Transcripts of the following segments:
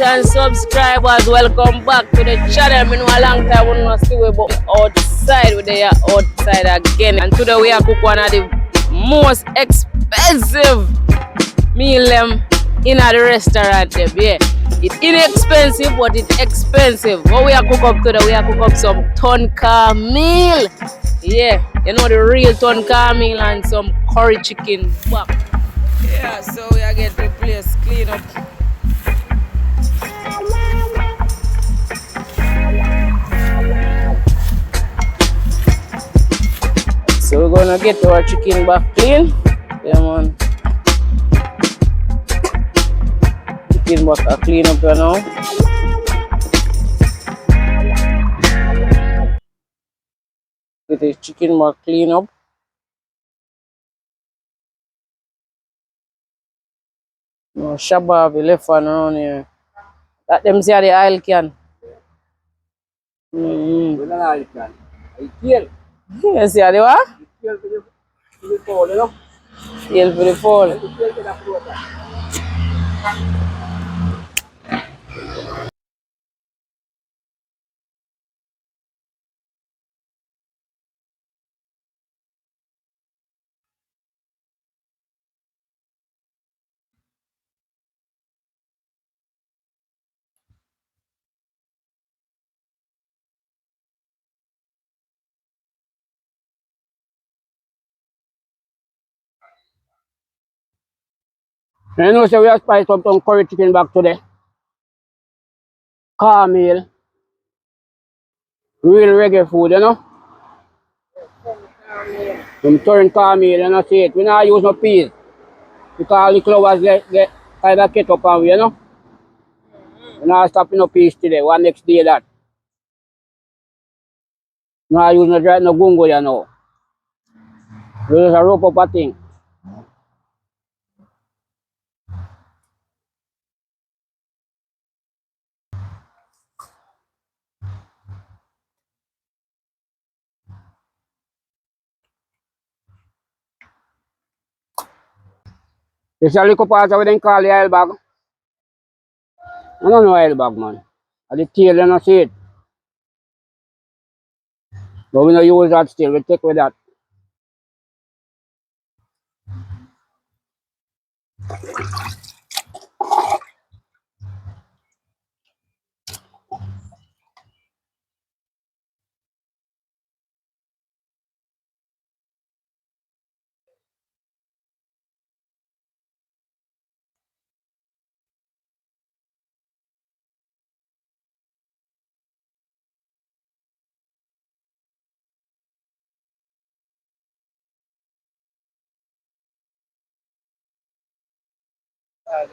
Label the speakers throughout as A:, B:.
A: and subscribers, welcome back to the channel. I know a long time we don't see we but outside. We are outside again. And today we are cook one of the most expensive meal in the restaurant. Yeah. It's inexpensive, but it's expensive. What we are cook up today, we are cook up some Turn Cornmeal. Yeah, you know the real Turn Cornmeal and some curry chicken back. Yeah, so we are getting the place clean up. So we're gonna get our chicken back clean. Yeah man. Chicken back clean up here now. Get the chicken back clean up. No shabab left one around here. That them say the oil can. Oil can. Yes, yeah, the what? For the fall, you know? Tail for the fall. You know, so we have spiced up some curry chicken back today. Cornmeal. Real reggae food, you know? Some Turn Cornmeal, you know, see it. We not use no peas. Because the flowers get kind of cut up on we, you know? We not stopping no peas today. One next day that. Not use no dry no gungo, you know. We use a rope up a thing. This is a little part of what they call the oil bag. I don't know oil bag, man. And the tail, you know, see it. But we don't use that still. We take with that.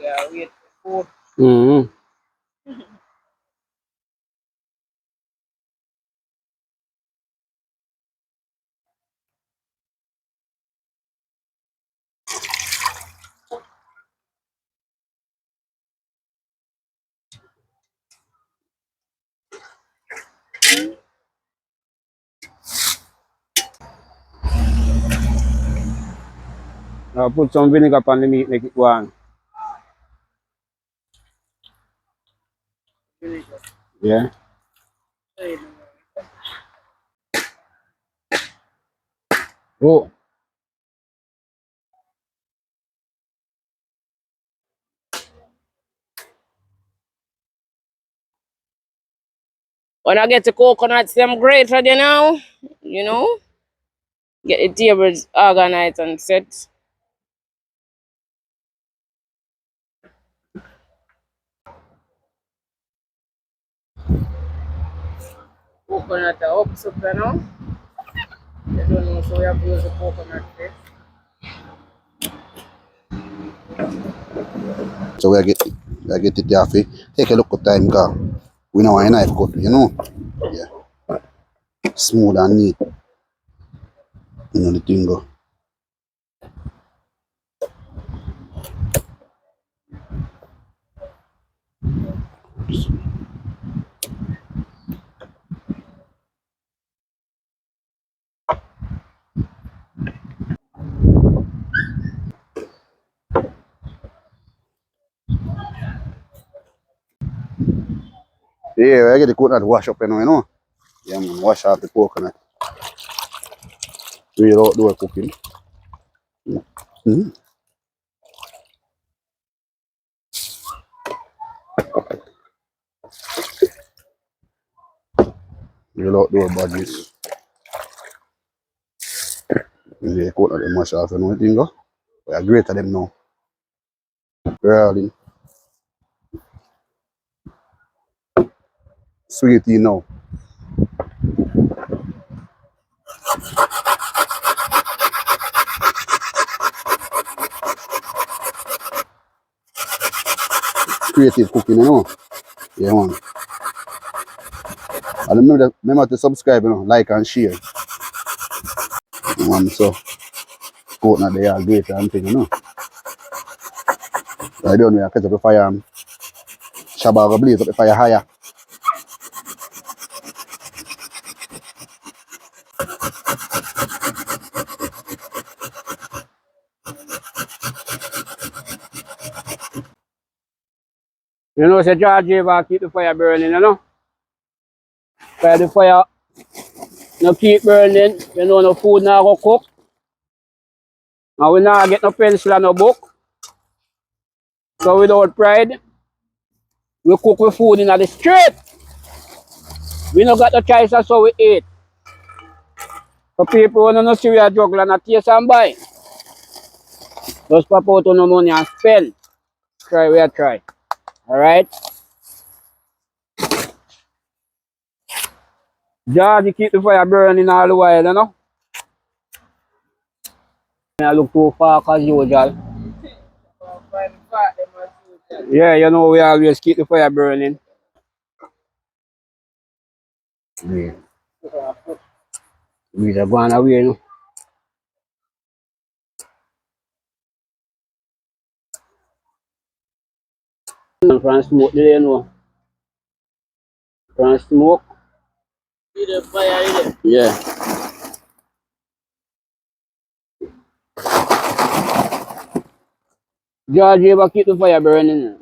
A: Yeah, wait for food. I'll put some vinegar on the meat, make it go on. Yeah. Oh. When I get the coconuts, them grated, you know, get the tables organized and set. Coconut up, so you know. You don't know, so we have to use the coconut first.
B: So I get it there. Take a look at time car. We know a knife cut, you know. Yeah. Smooth and neat. You know the thing go. Yeah, I get the coconut wash up, you know. Yeah, man, wash off the coconut. Real outdoor cooking. Mm. Real outdoor budgies. Yeah, coconut them wash off, you know what you go? We are greater them now. Early. Sweetie now. Creative cooking, you know. Yeah, man. And remember to subscribe, you know, like and share. So, coconut they are greater and thing, you know. I don't know, I catch up the fire and Shabba go blaze up the fire higher.
C: You know, say George ever keep the fire burning, you know? Because the fire no keep burning, you know, no food now go cook. And we now get no pencil and no book. So without pride, we cook with food in the street. We no got no choice, so we eat. For people who don't see we are juggle and a taste and buy, just pop out on no money and spend. Try, we are try. Alright? George keep the fire burning all the while, you know? I look too far as usual. Yeah, you know, we always keep the fire burning.
B: Yeah.
C: We are going away, you know. From smoke, you know. From smoke.
A: See the fire in it.
C: Yeah. George, you ever keep the fire burning?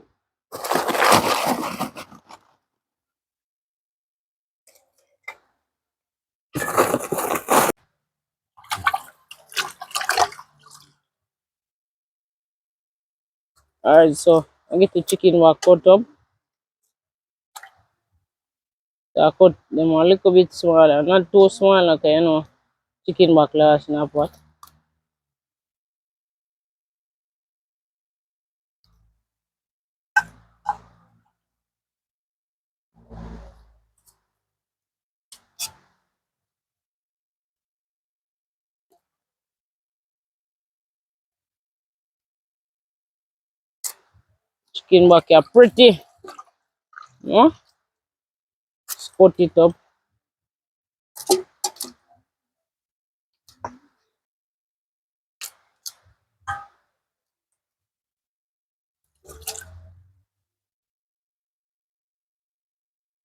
A: Alright, so I get the chicken was cut up. So I cut them a little bit smaller, not too small, okay, you know, chicken back last in a pot. Chicken back are pretty, you know, cut it up.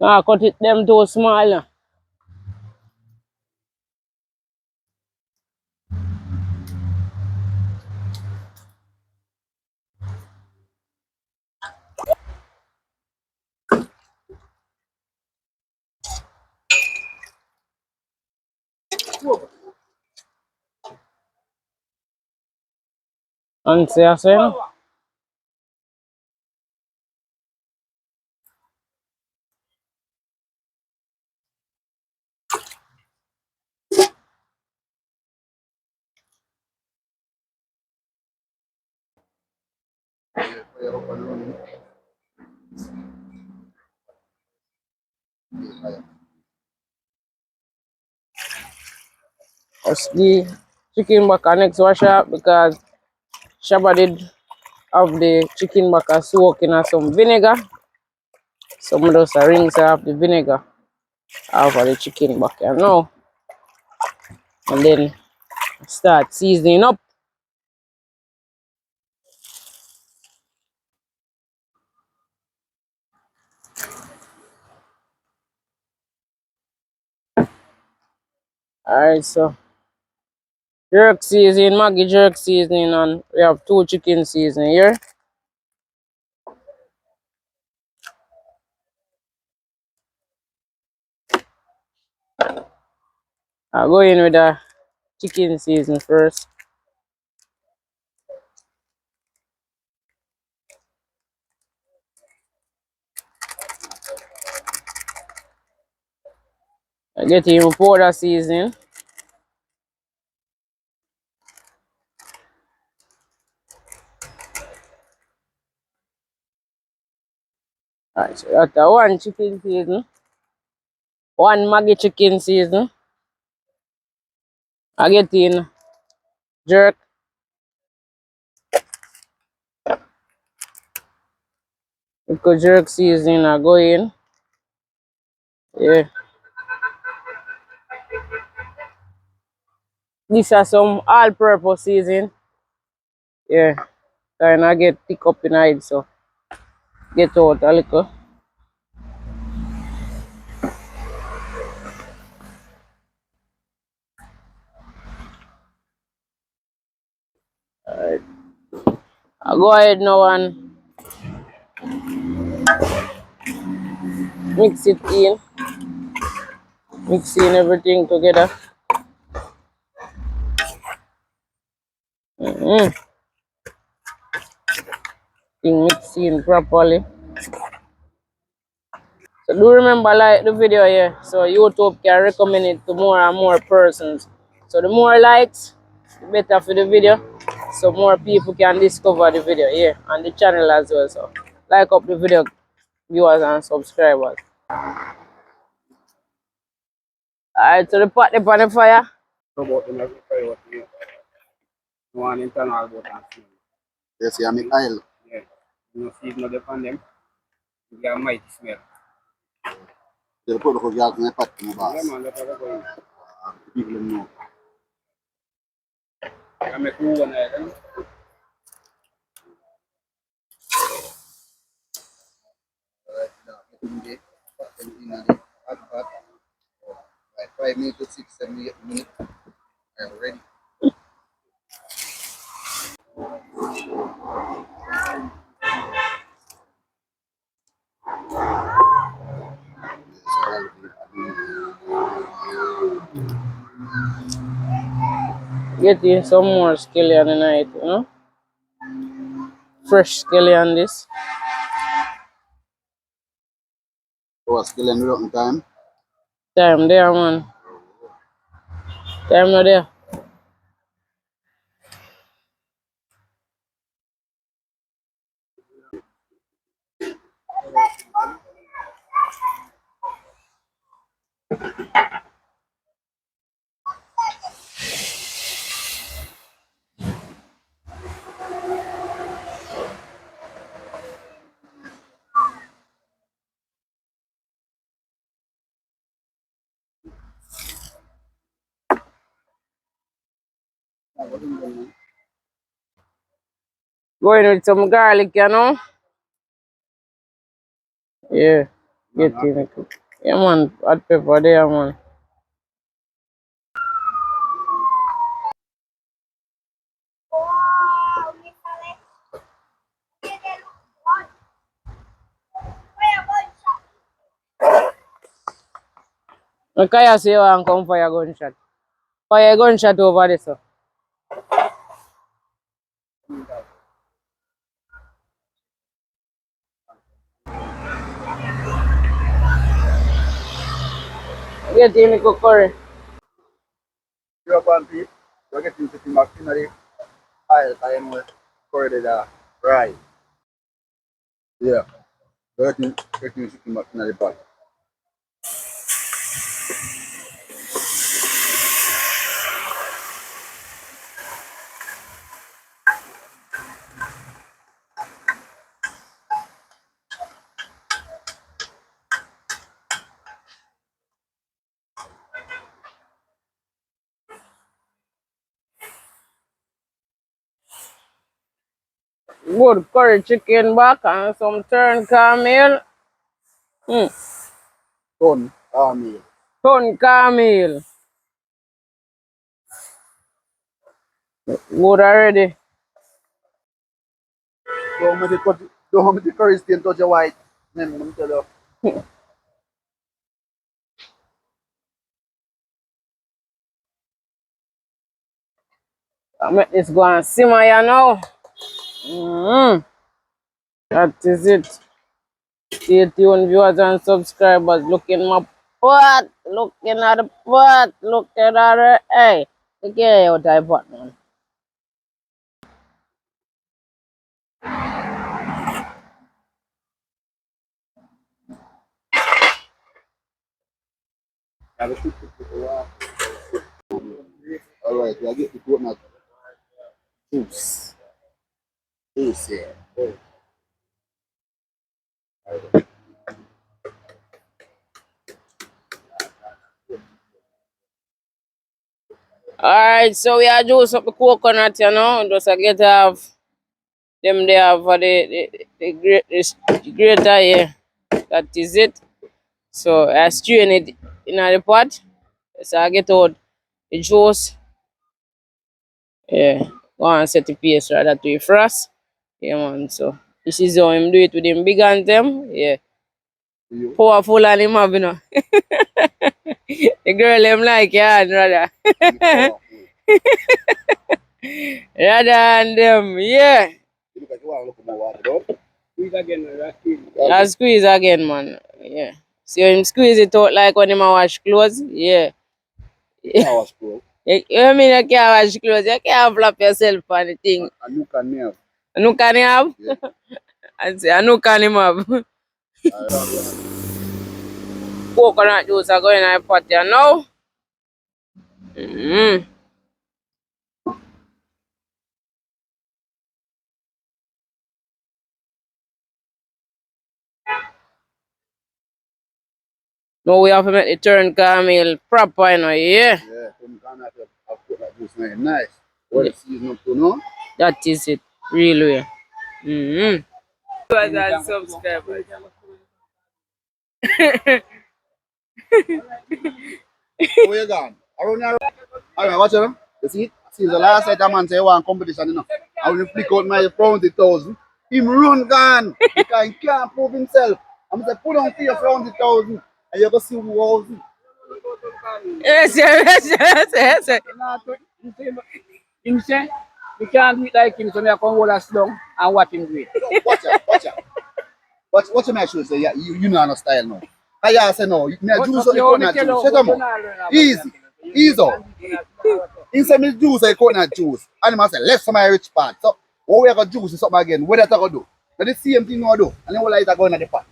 A: Ah, cut it them too small. And say, the chicken back next wash up because Shabba did have the chicken back soak in some vinegar. Some of those rings have the vinegar out of the chicken back, you know. And then start seasoning up. Alright, so jerk seasoning, Maggi jerk seasoning, and we have 2 chicken seasoning here. I'll go in with the chicken season first. I get in powder season. Alright, so that's one chicken season. One Maggi chicken season. I get in jerk. Because jerk season I go in. Yeah. These are some all-purpose season. Yeah. And I get thick up in it, so get out a little. Alright. I go ahead now and mix it in. Mixing everything together. Mm-hmm. Mixing properly. So do remember like the video here, so YouTube can recommend it to more and more persons. So the more likes, the better for the video. So more people can discover the video here and the channel as well. So like up the video, viewers and subscribers. Alright, so the pot up on the fire.
C: So about the next fry what you want internal about and smell.
B: Yes, yeah, make oil.
C: Yeah. You know, season of the pan them. You get a mighty smell.
B: They'll put the gas in the pot, no
C: Yeah,
B: boss.
C: man, that's what I'm going.
B: People know.
C: I make two one item.
B: Alright, now, get in there, put them in the hot pot. Like 5 minutes to 6, 7, 8 minutes. I'm ready.
A: Get in some more scallion tonight, you know? Fresh scallion this.
B: Oh, skill and without time.
A: Time there, man. Time not there. Going with some garlic, you know? Yeah. Get in it. Yeah, man. Hot pepper there, man. Okay, I say you want come for your gunshot. For your gunshot over there, so. Get in the cook curry.
B: You're going to get into the machinery. Oil, I know curry the right. Yeah. Getting chicken machinery pot.
A: Good curry chicken back and some turn cornmeal.
B: Turn Cornmeal.
A: Turn cornmeal. Good already.
B: Don't want me to curry stain touch your white. Then I'm tell you.
A: I make this go and simmer here now. That is it. Stay tuned, viewers and subscribers. Look in my pot. Looking at the pot. Looking at the hey. Look at what I pot, man.
B: Alright, I get the coconut juice. Juice, yeah.
A: Alright, so we are juice up the coconut, you know. Just get have them there for the grater here. That is it. So I strain it in the pot. So I get out the juice. Yeah. Go and set the paste rather to the frost. Yeah man. So this is how him do it with him big and them. Yeah. Powerful and him have, you know. The girl them like yeah, rather. Rather than them, yeah.
C: Squeeze again,
A: I squeeze again, man. Yeah. See him squeeze it out like when him a wash clothes. Yeah. You mean you can't wash clothes? You can't flap yourself on the thing.
B: And you can have.
A: Anu can you have?
B: Yeah.
A: I say anu can him have. Coconut juice are going in the pot here now. Now we have to make the turn caramel proper, you know, yeah.
B: Yeah, some kind of coconut juice nice. What the season up to now?
A: That is it, real way. Viewers and subscribers.
B: Where you gone? Around here. Alright, watch it. You see it? See the last night a man say one competition, you know. I will flick out my 40,000. Him run gone because he can't prove himself. I'm say put on for your 40,000 and you go see who owns it.
A: Yes, yes.
C: Him say, we can't do it like him, so me I come hold us down and watch him do it.
B: Watch it. Watch your man show say yeah, you know no style now. I yeah say no, me a juice on the coconut juice. Shut up man. Easy. He say me juice a coconut juice. And him a say left some my rich part. So what we gonna juice is something again. What that gonna do? Now the same thing we do. And then what light are going at the pot.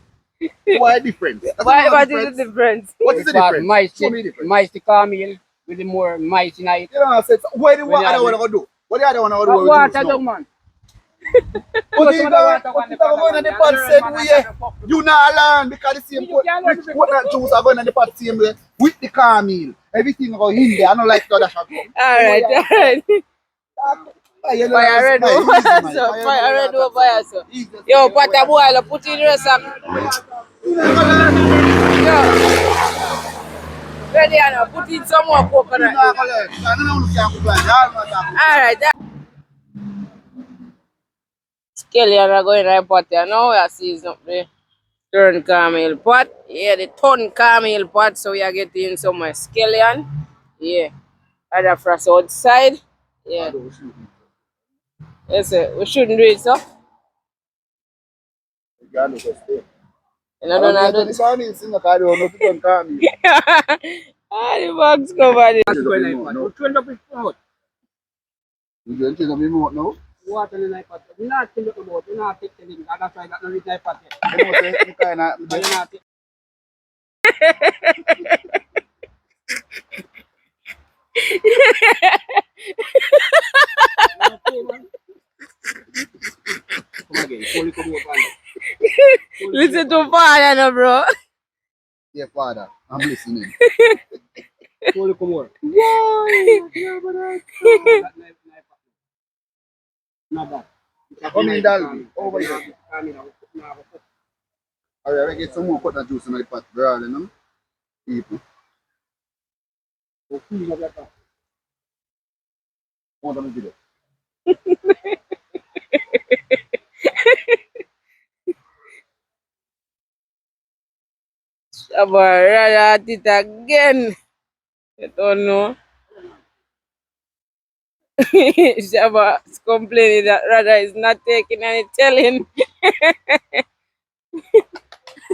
B: Why difference?
A: What is the difference?
B: What is the difference?
C: Mice,
B: Show me the difference.
C: mice the caramel with the more mice in it.
B: You know what I said? What the other one gonna do? What the other one gonna do? with
C: Water
B: juice now?
C: down, man.
B: But you got the pot said we you not learn because the same coconut juice are going in the pot same way with the caramel. Everything go in there. I don't like the other shot.
A: Alright. Fire red over so. Fire red over so. Yo, pata boil, put in your sack. Yo. Ready now, put in some more coconut. Alright. Scallion are going right pot here now. We are seasoning up the turn caramel pot. Yeah, the turn caramel pot. So we are getting some more scallion. Yeah. Other frost outside. Yeah. Yes, sir. We shouldn't do it, so. You know, don't do this. Ah, the box covered.
B: You don't think I'm out now?
C: Water in the pot. We not kill the boat. We not take the link. That's why I got no reach the pot yet.
B: You know what I'm saying?
C: We not take. Come again. Fully come over.
A: Listen to fire, no, bro.
B: Yeah, father, I'm listening.
C: Fully come over. Not that.
B: Come in, Dalby. Over here. Alright, we get some more coconut juice in the pot, bro. You know? People. What am I doing?
A: About at it again. I don't know. Shaba is complaining that Radha is not taking any telling.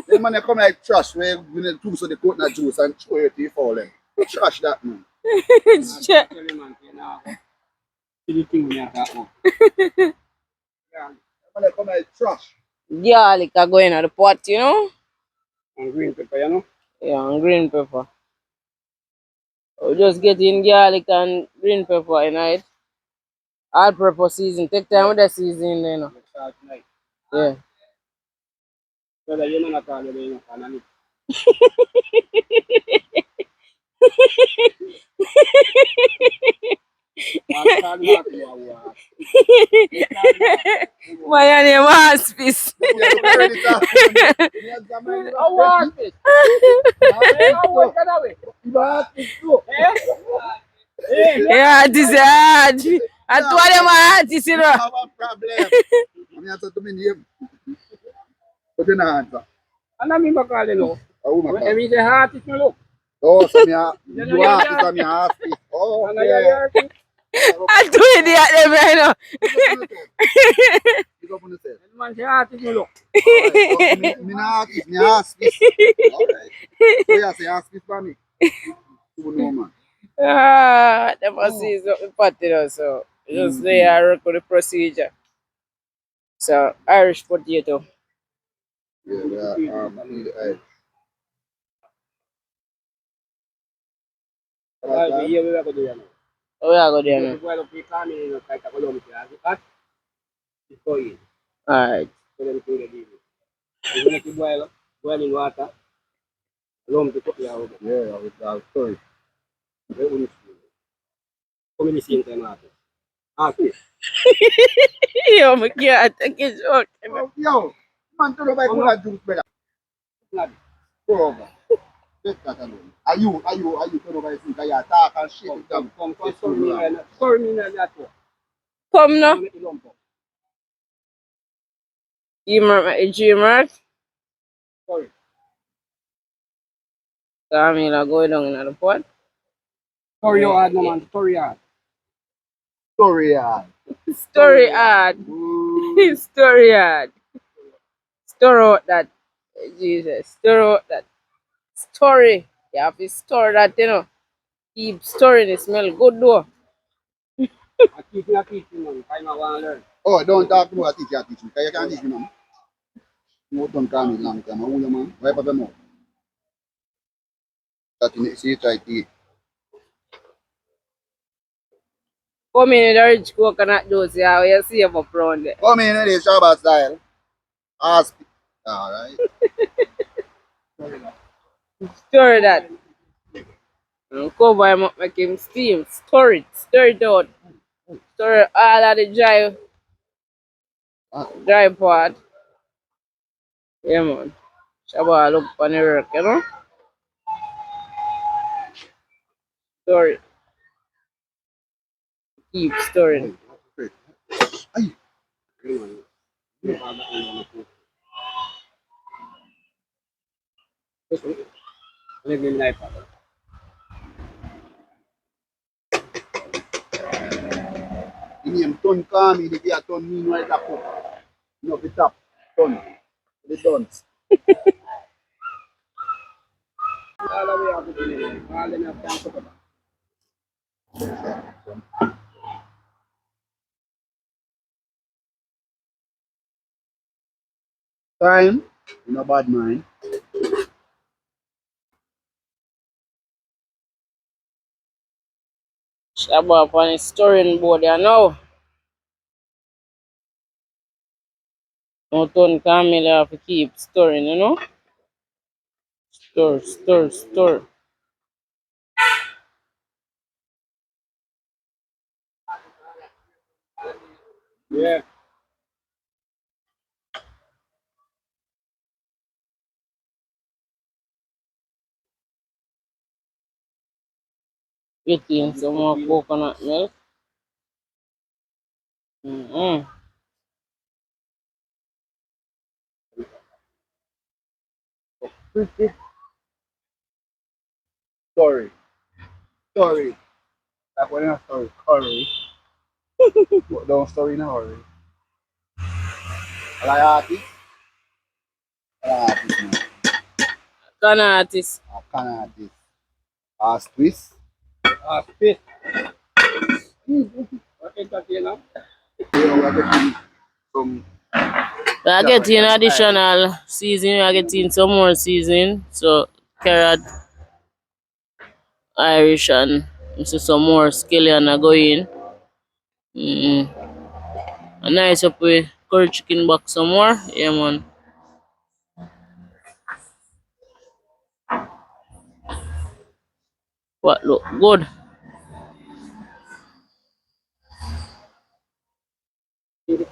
B: The man they come like trash where you need two so the coconut juice and throw it to fall them. Trash that man.
A: Cha-
C: See the thing when you talk now.
B: Yeah. The man they come like trash.
A: Garlic are going at the pot, you know?
C: And green pepper, you know.
A: Yeah, and green pepper. We just get in garlic and green pepper in it. All purpose season. Take time with the season, you know.
C: Start tonight.
A: Yeah.
C: So that you know not all you know, and it.
A: My name hospice.
B: Yeah, look already talk. Yeah,
C: Oh, what is? What can I wait?
A: Yeah, this is hard. I told them my artist, you
B: I
A: know.
B: have a problem. I'm here to me name. But you know answer.
C: And I mean, Bakali, no.
B: Oh my
C: Every
B: God.
C: day, heart is no look.
B: Oh, so me
C: You know,
B: you
C: you're
B: ask it
C: there.
B: and me ask it. Oh,
C: And
B: okay.
C: you're
A: I do it at them right now.
B: Pick up on the set.
C: man, your heart is no look.
B: Alright, so me not ask it, me ask it. Alright. So you say ask it for me. You know man.
A: Ah, them must see something party now, so just lay I work with the procedure. So Irish potato.
B: Yeah, yeah.
C: Well, we are going to do it.
A: Oh yeah, go there
C: Because
A: now.
C: if we don't pick on it, it's like a column. It's going.
A: Alright.
C: So then we do it. And when you boil in water, lump to cook it out.
B: Yeah, with that story.
C: Very unusual. Come in the same time water. Okay.
A: Yo, my God, I get shocked.
B: Oh, yo, man, turn over cola juice, brother.
C: Blood.
B: Go over. Take that alone. Are you turn over think I attack and shit it down.
C: Come, store me in that one.
A: Come now.
C: Make it lump up.
A: Immerse.
C: Sorry.
A: Camila go down in the pot.
C: Story hard, no man. Story hard.
B: Story hard.
A: Story hard.
B: Ooh.
A: Story hard. Store out that. Jesus. Store out that. Story. You have to store that, you know. Keep storing it. Smell good though.
C: I keep in a kitchen, man. Time I want to learn.
B: Oh, don't talk about teacher teaching. Because you can't teach me, man. You don't call me long time. Who you, man? Wipe up your mouth. That you see, try to eat.
A: Come in with the rich coconut juice, yeah, you see up around there.
B: Come in, this Shabbat style. Ask. Alright.
A: Stir that. And cover him up, make him steam. Stir it. Stir it out. Stir all of the dry part. Yeah, man. Shabba look on the work, you know? Stir it. Keep stirring.
B: Ay.
C: Let me knife.
B: The name Turn Cornmeal, the gear Turn meanwhile that cook. You know, the top. Turn. The dons.
C: All the way up to the end. All the way up to the end.
B: Time. You know, bad mind.
A: Shabba up on the stirring board, you know? No turn camel, you have to keep stirring, you know? Stir, stir, stir.
C: Yeah.
A: Get in some more coconut milk. Mm-hmm.
B: Story. Story. That one is story. Curry. But don't story now already. Alayati. Alayati now.
A: Can artist.
B: Kanati. As twist.
C: Spit. Entertainer.
B: You know, we're getting some
A: We are getting
B: Jamaican style.
A: additional seasoning. We are getting some more seasoning. So carrot, Irish, and this is some more scallion are going. A nice up with curry chicken box some more. Yeah man. What look good.
B: You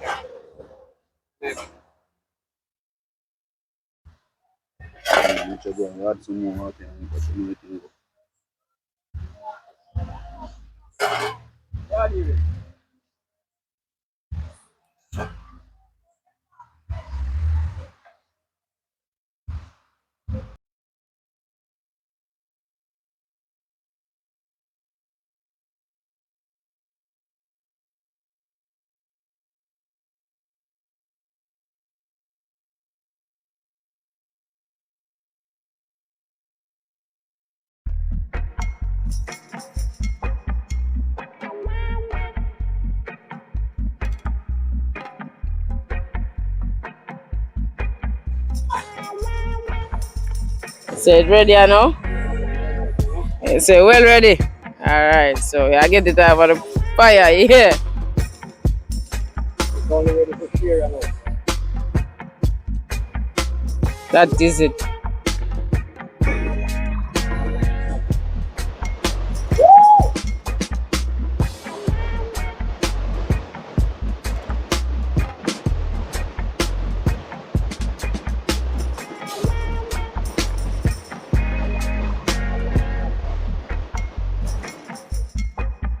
B: should go and add some more water and put some more things.
A: So it ready now? So well ready. Alright, so I get it over the fire here.
C: It's only ready for share now.
A: That is it.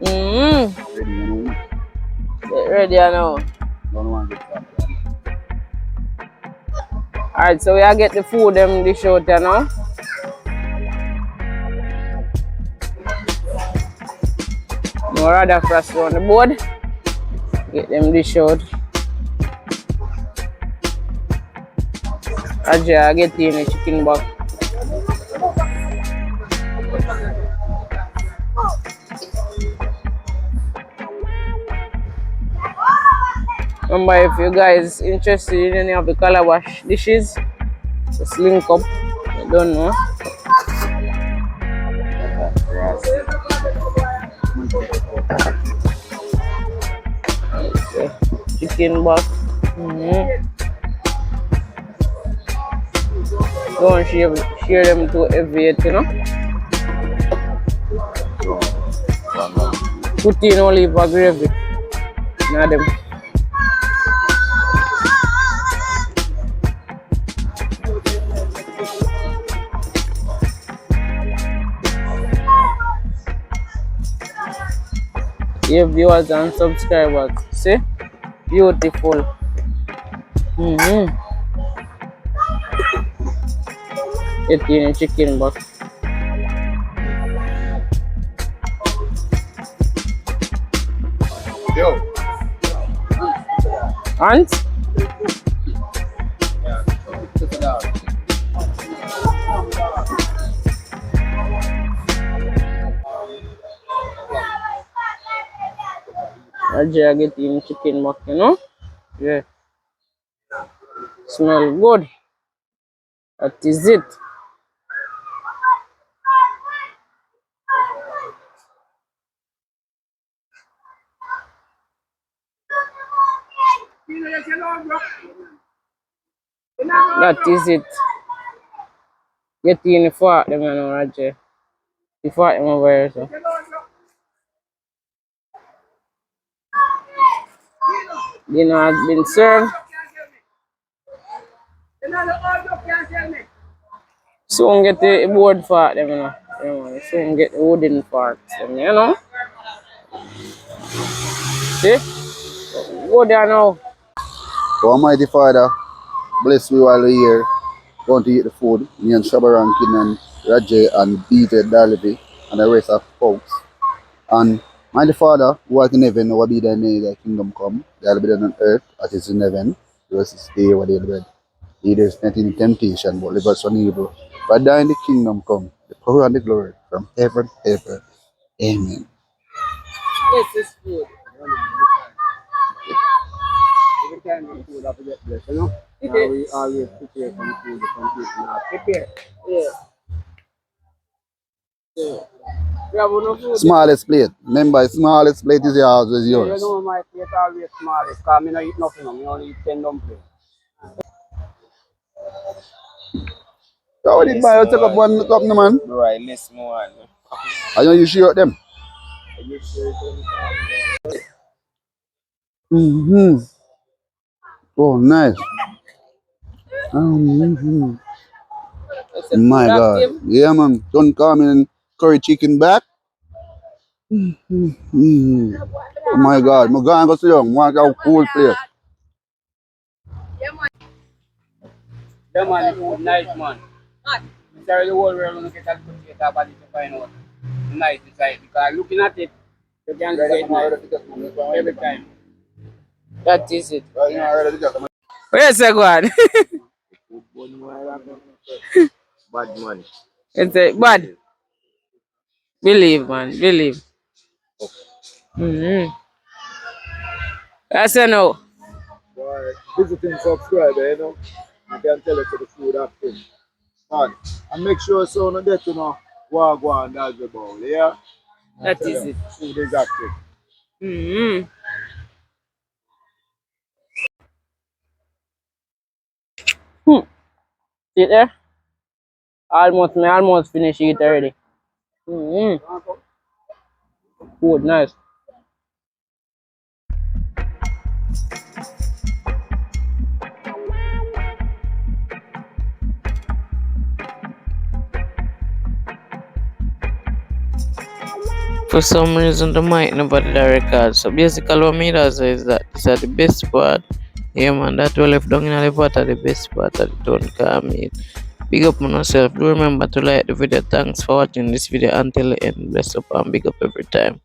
A: Mm-hmm.
B: Ready, you know.
A: Get ready now.
B: Don't want to get that.
A: Alright, so we are get the food them dish out there now. More other frost on the board. Get them dish out. Ajay, get in the chicken box. Remember, if you guys interested in any of the calabash dishes, just link up. I don't know. Okay. Chicken box. Don't share them to every you know. Put in olive or gravy. Now them. Your viewers and subscribers. See? Beautiful. Get in a chicken box.
B: Yo.
A: And Ajay get in chicken box, you know? Yeah. Smell good. That is it. That is it. Get in the fork, them, you know, Ajay. The fork, them over here, so. Dinner has been served. Soon get the board fork, them, you know. Soon get the wooden forks, them, you know. See? Go there now.
B: So Almighty Father, bless me while we're here. Going to eat the food. Me and Shabarankin and Rajay and BJ Dalibi and the rest of folks. And My Father, who art in heaven, hallowed be thy name, thy kingdom come, thy will be done on earth as it is in heaven. Give us this day our daily bread. Lead us not into temptation, but deliver us from evil. For thine the kingdom come, the power and the glory, from heaven, ever. Amen.
C: This is food. Every time the food have to get blessed, you know? Now we always prepare some food, some people now prepare. Yeah. Yeah. We have no food.
B: Smallest plate. Remember, smallest plate is yours, is
C: Yeah, you
B: yours.
C: know my plate always small. Because I don't eat nothing. I only eat 10 dumplings.
B: So what did buy? You take up one cup, no man.
D: Bro, I list more.
B: I know you share them. Mm-hmm. Oh, nice. Mm-hmm.
A: It's a
B: My
A: food
B: God.
A: active.
B: Yeah, man. Don't come in curry chicken back. Mm. Oh my God. I'm going to go sit down. Want a cool place.
C: Yeah, man, the food nice, man. Sorry, the whole world look at that potato about it to find out nice inside. Because looking at it, you can say it nice every time.
A: That is it.
B: Right now, I already got them.
A: Where's the one?
D: Bad man.
A: It's a bad. Believe, man. Believe. That's a no.
D: Boy, visiting subscriber, you know. You can tell it to the food active. Man, and make sure so no get to know what go on that's about, yeah?
A: That is it.
D: Food is active.
A: Mm-hmm. See there? Almost finished it already. Food, nice. For some reason, the mic nobody that record. So basically, what me does is that these are the best part. Yeah, man, that we left down in the part of the best part of the Turn Cornmeal. Big up on yourself. Do remember to like the video. Thanks for watching this video until the end. Bless up and big up every time.